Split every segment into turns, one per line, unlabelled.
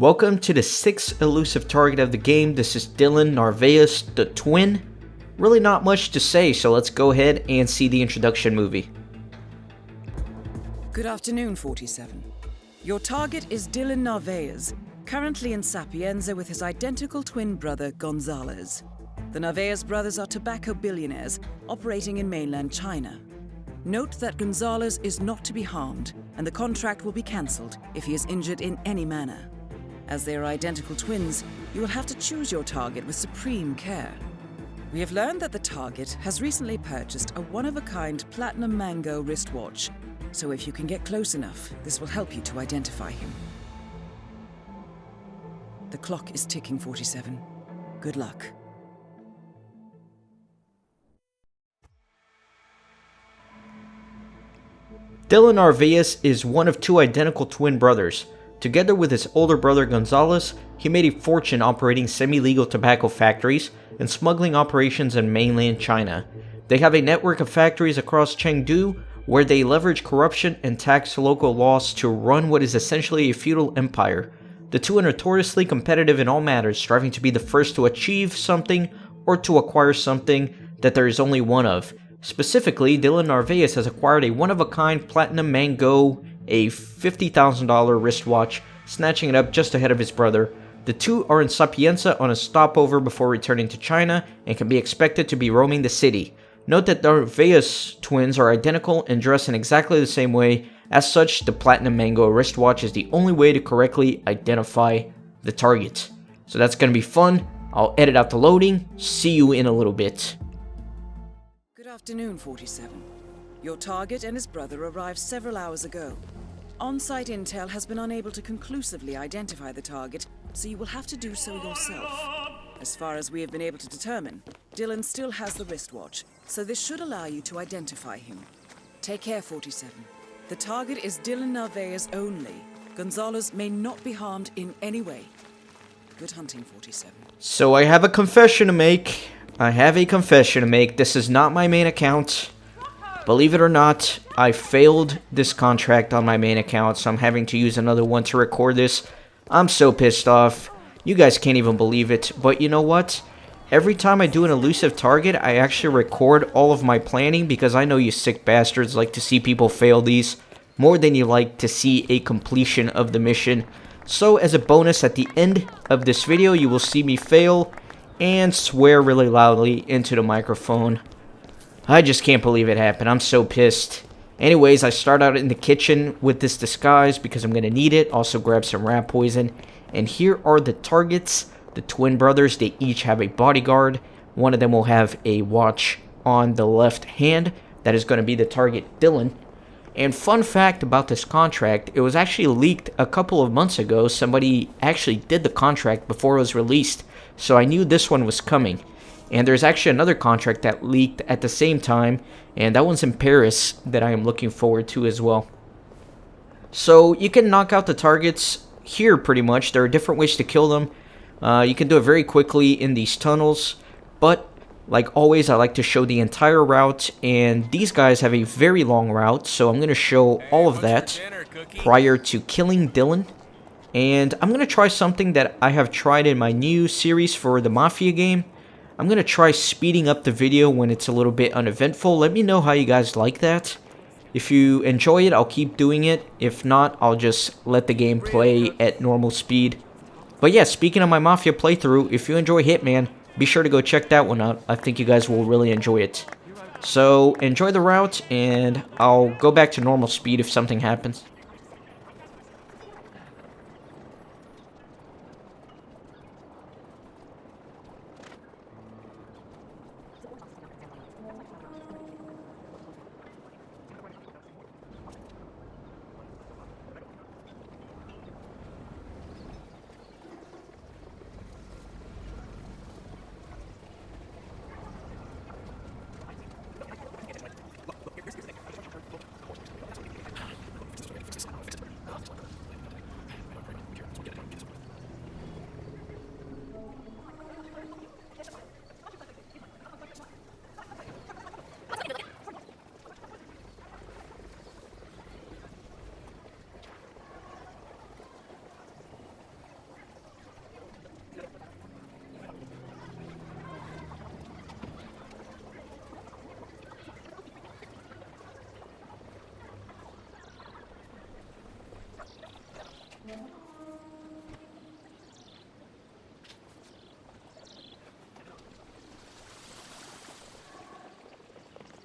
Welcome to the 6th elusive target of the game. This is Dylan Narváez, the twin. Really not much to say, so let's go ahead and see the introduction movie.
Good afternoon, 47. Your target is Dylan Narváez, currently in Sapienza with his identical twin brother, Gonzalez. The Narváez brothers are tobacco billionaires operating in mainland China. Note that Gonzalez is not to be harmed, and the contract will be cancelled if he is injured in any manner. As they are identical twins, you will have to choose your target with supreme care. We have learned that the target has recently purchased a one-of-a-kind platinum mango wristwatch, so if you can get close enough, this will help you to identify him. The clock is ticking, 47. Good luck.
Dylan Narváez is one of two identical twin brothers. Together with his older brother Gonzalez, he made a fortune operating semi-legal tobacco factories and smuggling operations in mainland China. They have a network of factories across Chengdu where they leverage corruption and tax local laws to run what is essentially a feudal empire. The two are notoriously competitive in all matters, striving to be the first to achieve something or to acquire something that there is only one of. Specifically, Dylan Narváez has acquired a one-of-a-kind platinum mango, a $50,000 wristwatch, snatching it up just ahead of his brother. The two are in Sapienza on a stopover before returning to China and can be expected to be roaming the city. Note that the Narváez twins are identical and dress in exactly the same way. As such, the platinum mango wristwatch is the only way to correctly identify the target. So that's going to be fun. I'll edit out the loading. See you in a little bit.
Good afternoon, 47. Your target and his brother arrived several hours ago. On-site intel has been unable to conclusively identify the target, so you will have to do so yourself. As far as we have been able to determine, Dylan still has the wristwatch, so this should allow you to identify him. Take care, 47. The target is Dylan Narváez only. Gonzalez may not be harmed in any way. Good hunting, 47.
So I have a confession to make. This is not my main account. Believe it or not, I failed this contract on my main account, so I'm having to use another one to record this. I'm so pissed off. You guys can't even believe it, but you know what? Every time I do an elusive target, I actually record all of my planning because I know you sick bastards like to see people fail these more than you like to see a completion of the mission. So as a bonus, at the end of this video, you will see me fail and swear really loudly into the microphone. I just can't believe it happened. I'm so pissed. Anyways, I start out in the kitchen with this disguise because I'm going to need it. Also grab some rat poison. And here are the targets. The twin brothers, they each have a bodyguard. One of them will have a watch on the left hand. That is going to be the target, Dylan. And fun fact about this contract, it was actually leaked a couple of months ago. Somebody actually did the contract before it was released. So I knew this one was coming. And there's actually another contract that leaked at the same time, and that one's in Paris that I am looking forward to as well. So you can knock out the targets here pretty much. There are different ways to kill them. You can do it very quickly in these tunnels, but like always, I like to show the entire route, and these guys have a very long route, so I'm going to show all of that prior to killing Dylan. And I'm going to try something that I have tried in my new series for the Mafia game. I'm going to try speeding up the video when it's a little bit uneventful. Let me know how you guys like that. If you enjoy it, I'll keep doing it. If not, I'll just let the game play at normal speed. But yeah, speaking of my Mafia playthrough, if you enjoy Hitman, be sure to go check that one out. I think you guys will really enjoy it. So, enjoy the route, and I'll go back to normal speed if something happens.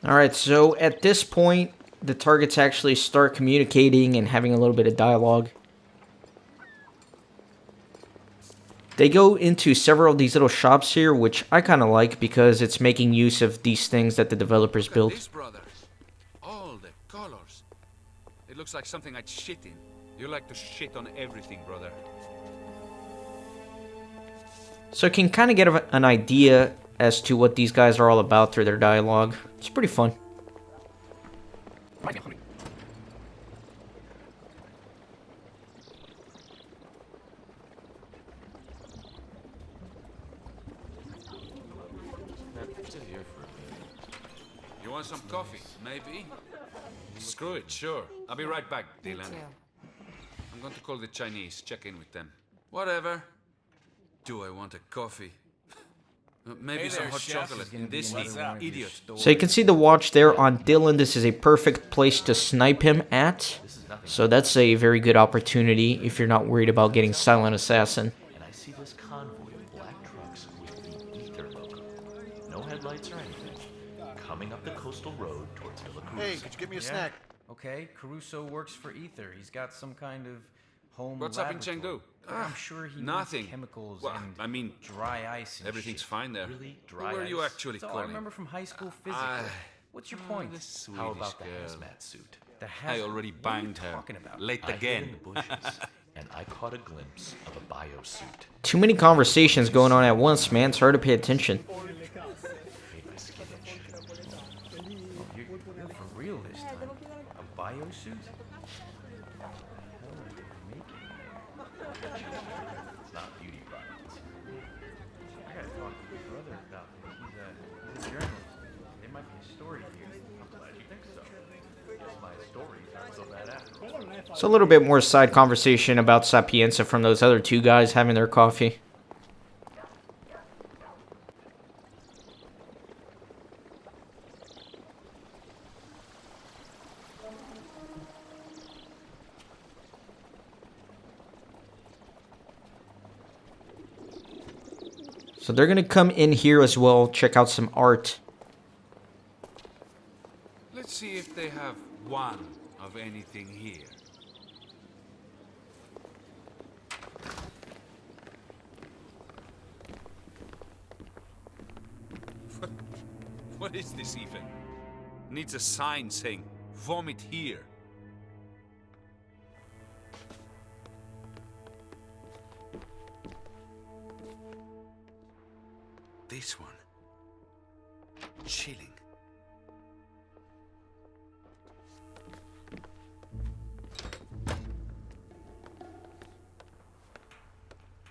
Alright, so at this point, the targets actually start communicating and having a little bit of dialogue. They go into several of these little shops here, which I kind of like because it's making use of these things that the developers built.
This, brother. All the colors. It looks like something I'd shit in. You like to shit on everything, brother.
So you can kind of get an idea as to what these guys are all about through their dialogue. It's pretty fun.
You want some coffee? Maybe? Screw it, sure. I'll be right back, Dylan. I'm going to call the Chinese, check in with them. Whatever. Do I want a coffee? Maybe some hot chocolate in this idiot.
So you can see the watch there on Dylan. This is a perfect place to snipe him at. So that's a very good opportunity if you're not worried about getting silent assassin.
And I see this convoy of black trucks with the Ether logo. No headlights or anything. Coming up the coastal road towards Villa Cruz.
Hey, could you get me a snack?
Okay, Caruso works for Ether. He's got some kind of home
What's up in
laboratory.
Chengdu?
I'm sure he
Nothing.
needs chemicals
Well,
and
I mean,
dry ice and
everything's
shit.
fine there.
Really?
Who
Dry
were you
ice?
actually
That's all I
calling?
remember from high school physics. What's your point?
How about the hazmat suit?
The
I already
what are you
banged her.
talking about?
Late
I hid
again.
in the bushes, and I caught a glimpse of a bio suit.
Too many conversations going on at once, man. It's hard to pay attention.
Made my skin itch.
You're for real this time. A bio suit? It's not beauty products. I gotta talk to your brother about this. He's a journalist. There might be a story here. I'm glad you think so. Guess my stories aren't so bad after all.
So a little bit more side conversation about Sapienza from those other two guys having their coffee. So they're going to come in here as well, check out some art.
Let's see if they have one of anything here. What is this even? Needs a sign saying, vomit here. This one. Chilling.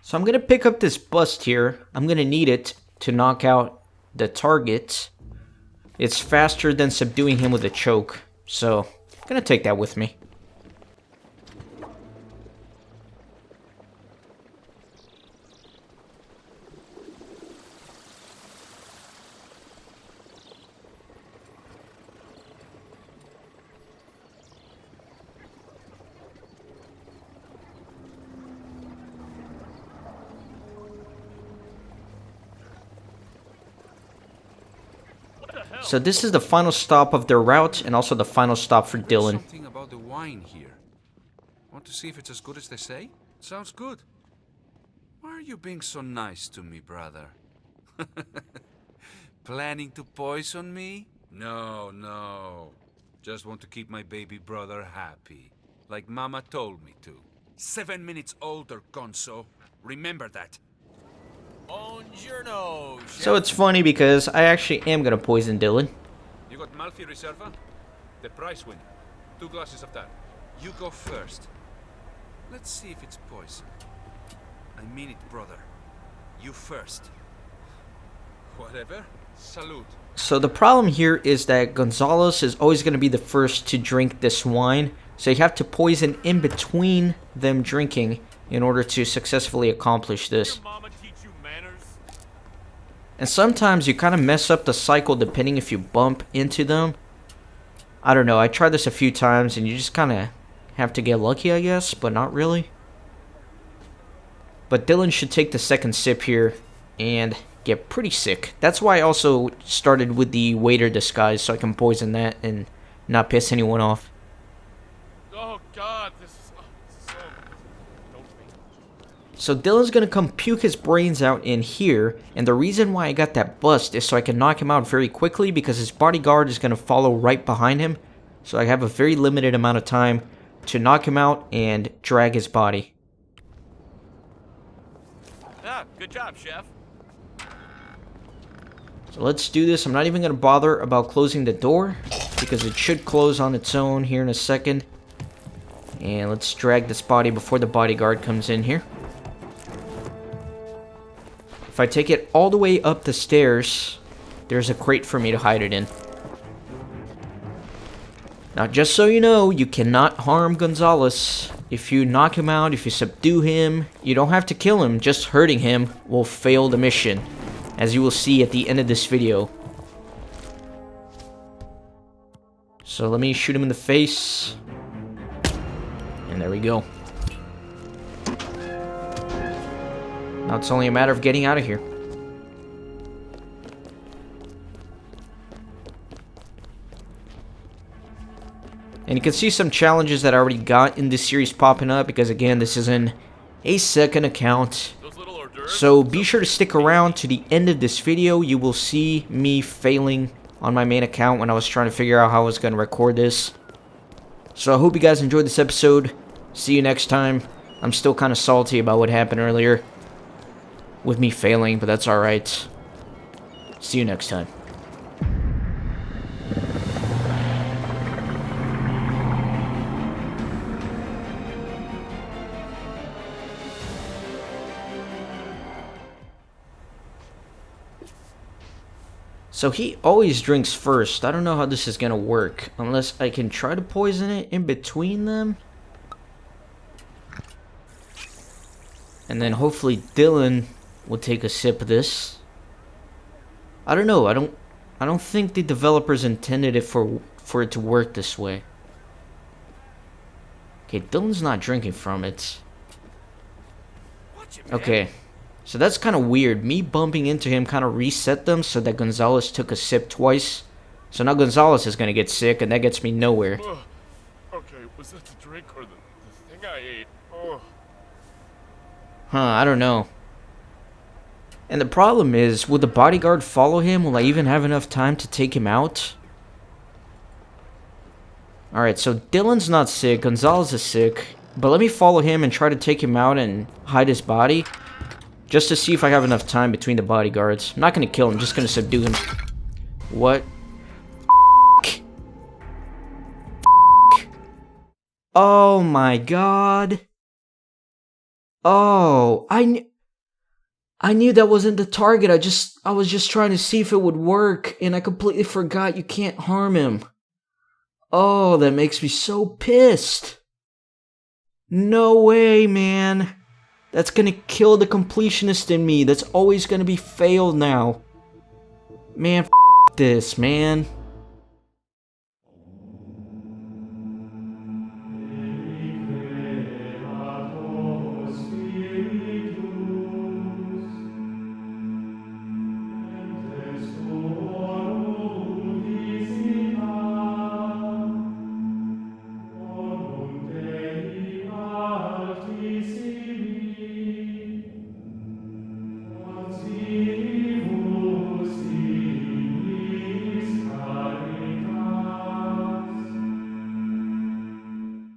So I'm going to pick up this bust here. I'm going to need it to knock out the target. It's faster than subduing him with a choke. So I'm going to take that with me. So this is the final stop of their route and also the final stop for Dylan.
Something about the wine here. Want to see if it's as good as they say? Sounds good. Why are you being so nice to me, brother? Planning to poison me? No, no. Just want to keep my baby brother happy. Like Mama told me to. 7 minutes older, Gonzo. Remember that.
So it's funny because I actually am going to poison Dylan.
You got Malfi Reserva? The prize winner. 2 glasses of that. You go first. Let's see if it's poison. I mean it, brother. You first. Whatever. Salute.
So the problem here is that Gonzalez is always going to be the first to drink this wine. So you have to poison in between them drinking in order to successfully accomplish this. And sometimes you kind of mess up the cycle depending if you bump into them. I don't know, I tried this a few times and you just kind of have to get lucky, I guess, but not really. But Dylan should take the second sip here, and get pretty sick. That's why I also started with the waiter disguise, so I can poison that and not piss anyone off.
Oh God, this is so. Don't think.
So Dylan's gonna come puke his brains out in here, and the reason why I got that bust is so I can knock him out very quickly, because his bodyguard is gonna follow right behind him, so I have a very limited amount of time to knock him out and drag his body.
Ah, good job, chef.
So let's do this. I'm not even going to bother about closing the door, because it should close on its own here in a second. And let's drag this body before the bodyguard comes in here. If I take it all the way up the stairs, there's a crate for me to hide it in. Now, just so you know, you cannot harm Gonzalez. If you knock him out, if you subdue him, you don't have to kill him. Just hurting him will fail the mission, as you will see at the end of this video. So let me shoot him in the face. And there we go. Now it's only a matter of getting out of here. And you can see some challenges that I already got in this series popping up, because again, this is in a second account. So be sure to stick around to the end of this video. You will see me failing on my main account when I was trying to figure out how I was going to record this. So I hope you guys enjoyed this episode. See you next time. I'm still kind of salty about what happened earlier with me failing, but that's alright. See you next time. So he always drinks first. I don't know how this is gonna work, unless I can try to poison it in between them. And then hopefully Dylan will take a sip of this. I don't know. I don't think the developers intended it for it to work this way. Okay, Dylan's not drinking from it. Okay. So that's kind of weird. Me bumping into him kind of reset them so that Gonzalez took a sip twice. So now Gonzalez is going to get sick, and that gets me nowhere.
Okay, was that the drink or the thing I ate? Oh.
Huh, I don't know. And the problem is, will the bodyguard follow him? Will I even have enough time to take him out? Alright, so Dylan's not sick, Gonzalez is sick. But let me follow him and try to take him out and hide his body. Just to see if I have enough time between the bodyguards. I'm not gonna kill him, just gonna subdue him. What? Oh my god. Oh, I knew that wasn't the target. I was just trying to see if it would work, and I completely forgot you can't harm him. Oh, that makes me so pissed. No way, man. That's gonna kill the completionist in me. That's always gonna be failed now. Man, this, man.